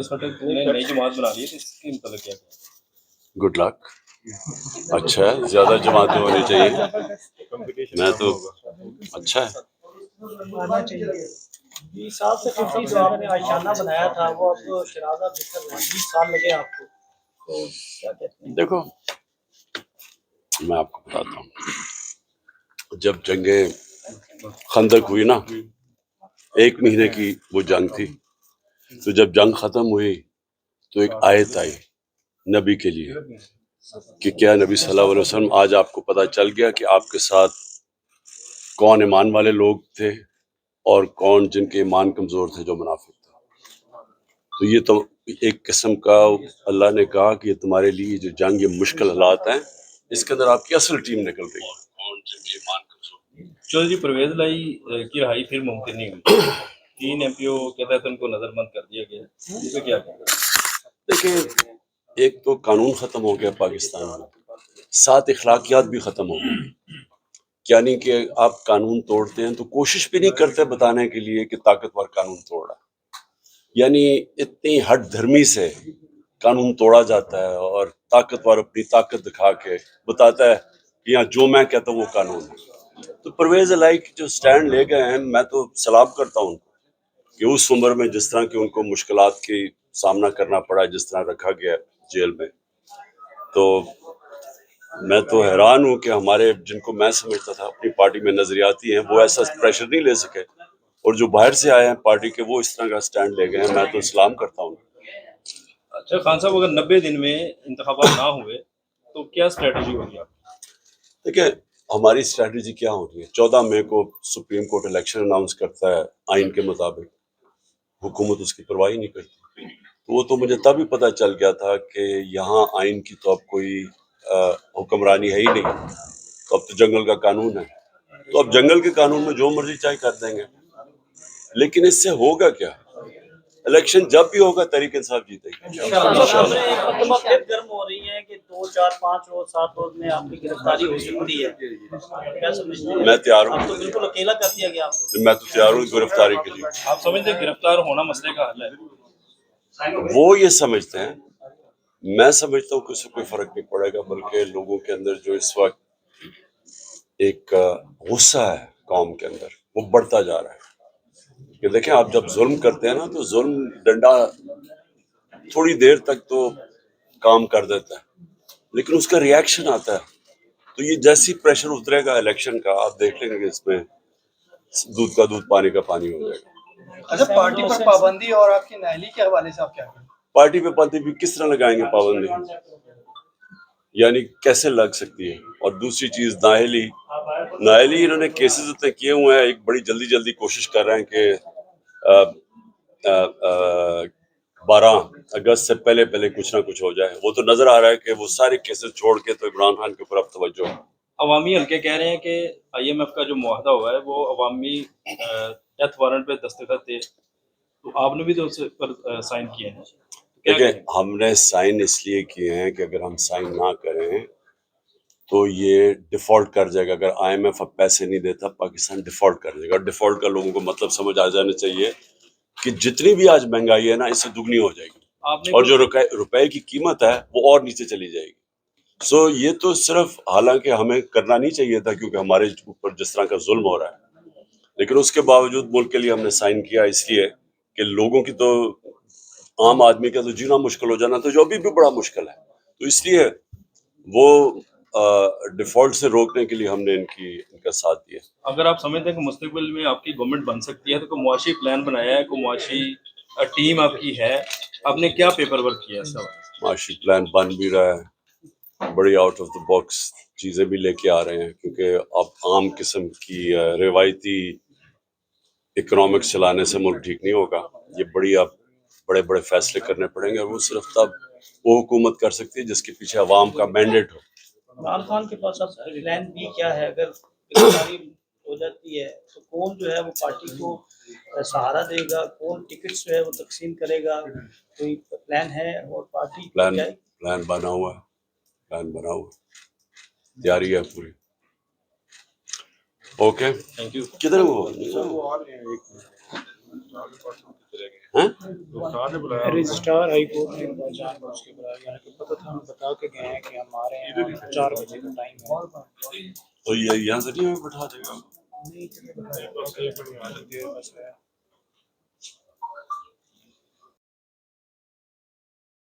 نئی جماعت بنا لی ہے اس کے متعلق کیا گڈ لک. اچھا ہے, زیادہ جماعتیں ہونی چاہیے. میں تو اچھا ہے. 20 سال سے 50 جو آپ نے آشیانہ بنایا تھا وہ اب شرازہ بہتر 20 سال لگے آپ کو, تو کیا کہتے ہیں؟ دیکھو میں آپ کو بتاتا ہوں, جب جنگ خندق ہوئی نا, 1 مہینے کی وہ جنگ تھی, تو جب جنگ ختم ہوئی تو ایک آیت آئی نبی کے لیے کہ کیا نبی صلی اللہ علیہ وسلم آج آپ کو پتہ چل گیا کہ آپ کے ساتھ کون ایمان والے لوگ تھے اور کون جن کے ایمان کمزور تھے, جو منافق تھے. تو یہ تو ایک قسم کا اللہ نے کہا کہ یہ تمہارے لیے جو جنگ یہ مشکل حالات ہیں, اس کے اندر آپ کی اصل ٹیم نکل گئی. کون جن کے ایمان کمزور. چودھری پرویز لائی کی رہائی پھر ممکن نہیں ہوئی. 3 ایم پی او کے تحت ان کو نظر بند کر دیا گیا, اس پہ کیا کہنا ہے؟ دیکھیں, ایک تو قانون ختم ہو گیا پاکستان میں, 7 اخلاقیات بھی ختم ہو گئی. یعنی کہ آپ قانون توڑتے ہیں تو کوشش بھی نہیں کرتے بتانے کے لیے کہ طاقتور قانون توڑ رہا ہے. یعنی اتنی ہٹ دھرمی سے قانون توڑا جاتا ہے اور طاقتور اپنی طاقت دکھا کے بتاتا ہے کہ یہاں جو میں کہتا ہوں وہ قانون ہے. تو پرویز الہی جو سٹینڈ لے گئے ہیں, میں تو سلام کرتا ہوں کہ اس عمر میں جس طرح کی ان کو مشکلات کی سامنا کرنا پڑا, جس طرح رکھا گیا جیل میں, تو میں تو حیران ہوں کہ ہمارے جن کو میں سمجھتا تھا اپنی پارٹی میں نظریاتی ہیں, وہ ایسا پریشر نہیں لے سکے, اور جو باہر سے آئے ہیں پارٹی کے وہ اس طرح کا سٹینڈ لے گئے ہیں. میں تو سلام کرتا ہوں. اچھا خان صاحب, اگر 90 دن میں انتخابات نہ ہوئے تو کیا اسٹریٹجی ہوگی آپ کی؟ دیکھیں ہماری اسٹریٹجی کیا ہوتی ہے, 14 مئی کو سپریم کورٹ الیکشن اناؤنس کرتا ہے آئین کے مطابق, حکومت اس کی پرواہی نہیں کرتی. تو وہ تو مجھے تب ہی پتہ چل گیا تھا کہ یہاں آئین کی تو اب کوئی حکمرانی ہے ہی نہیں, تو اب تو جنگل کا قانون ہے. تو اب جنگل کے قانون میں جو مرضی چاہے کر دیں گے, لیکن اس سے ہوگا کیا؟ الیکشن جب بھی ہوگا تحریک انصاف جیتے گی. مقدمہ پھر گرم ہو رہی ہے کہ 2 4 5 روز 7 روز میں آپ کی گرفتاری ہو سکتی ہے, کیا سمجھتے ہیں؟ میں تیار ہوں. آپ تو بالکل اکیلا کر دیا گیا آپ کو. میں تو تیار ہوں گرفتاری کے لیے. آپ سمجھتے ہیں گرفتار ہونا مسئلے کا حل ہے؟ وہ یہ سمجھتے ہیں, میں سمجھتا ہوں کہ اس سے کوئی فرق نہیں پڑے گا, بلکہ لوگوں کے اندر جو اس وقت ایک غصہ ہے قوم کے اندر, وہ بڑھتا جا رہا ہے. کہ دیکھیں آپ جب ظلم کرتے ہیں نا, تو ظلم ڈنڈا تھوڑی دیر تک تو کام کر دیتا ہے, لیکن اس کا ریاکشن آتا ہے. تو یہ جیسی پریشر اترے گا الیکشن کا, آپ دیکھ لیں گے کہ اس میں دودھ کا دودھ پانی کا پانی ہو جائے گا. اچھا, پارٹی پر پابندی اور آپ کی نااہلی کے حوالے سے آپ کیا کہیں؟ پارٹی پہ پابندی کس طرح لگائیں گے پابندی, یعنی کیسے لگ سکتی ہے؟ اور دوسری چیز نااہلی انہوں نے کیسز اتنے کیے ہوئے ہیں, ایک بڑی جلدی کوشش کر رہے ہیں کہ 12 اگست سے پہلے کچھ نہ کچھ ہو جائے. وہ تو نظر آ رہا ہے کہ وہ سارے کیسز چھوڑ کے تو عمران خان کے اوپر اب توجہ ہے. عوامی حلقے کہہ رہے ہیں کہ آئی ایم ایف کا جو معاہدہ ہوا ہے وہ عوامی ڈیتھ وارنٹ پہ دستخط تھے, تو آپ نے بھی تو اس پر سائن کیے ہیں. دیکھیں ہم نے سائن اس لیے کیے ہیں کہ اگر ہم سائن نہ کریں تو یہ ڈیفالٹ کر جائے گا. اگر آئی ایم ایف اب پیسے نہیں دیتا, پاکستان ڈیفالٹ کر جائے گا. اور ڈیفالٹ کا لوگوں کو مطلب سمجھ آ جانا چاہیے کہ جتنی بھی آج مہنگائی ہے نا, اس سے دگنی ہو جائے گی, اور جو روپے کی قیمت ہے وہ اور نیچے چلی جائے گی. سو یہ تو صرف, حالانکہ ہمیں کرنا نہیں چاہیے تھا کیونکہ ہمارے اوپر جس طرح کا ظلم ہو رہا ہے, لیکن اس کے باوجود ملک کے لیے ہم نے سائن کیا, اس لیے کہ لوگوں کی تو, عام آدمی کا تو جینا مشکل ہو جانا تو جو ابھی بھی بڑا مشکل ہے, تو اس لیے وہ ڈیفالٹ سے روکنے کے لیے ہم نے ان کا ساتھ دیا. اگر آپ سمجھتے ہیں کہ مستقبل میں آپ کی گورنمنٹ بن سکتی ہے تو کوئی معاشی پلان بنایا ہے, کوئی معاشی ٹیم آپ کی ہے, آپ نے کیا پیپر ورک کیا ہے؟ معاشی پلان بن بھی رہا ہے, بڑی آؤٹ آف دا باکس چیزیں بھی لے کے آ رہے ہیں, کیونکہ اب عام قسم کی روایتی اکنامکس چلانے سے ملک ٹھیک نہیں ہوگا. یہ بڑے فیصلے کرنے پڑیں گے, اور وہ صرف تب وہ حکومت کر سکتی ہے جس کے پیچھے عوام کا مینڈیٹ ہو. عمران خان کے پاس اب پلان بی کیا ہے؟ اگر گرفتاری ہو جاتی ہے تو کون جو ہے وہ پارٹی کو سہارا دے گا, کون ٹکٹس جو ہے وہ تقسیم کرے گا, کوئی پلان ہے؟ اور پارٹی پلان بنا ہوا تیاری ہے پوری. اوکے, کدھر وہ ہیں؟ رجسٹرار ہائی کورٹ نے جان بوجھ کے بلایا، یعنی کہ پتہ تھا، ہم بتا کے گئے ہیں کہ ہمارے یہاں 4 بجے کا ٹائم ہے. تو یہ یہاں سے نہیں ہمیں بٹھا دے گا. نہیں چلے بس ہے.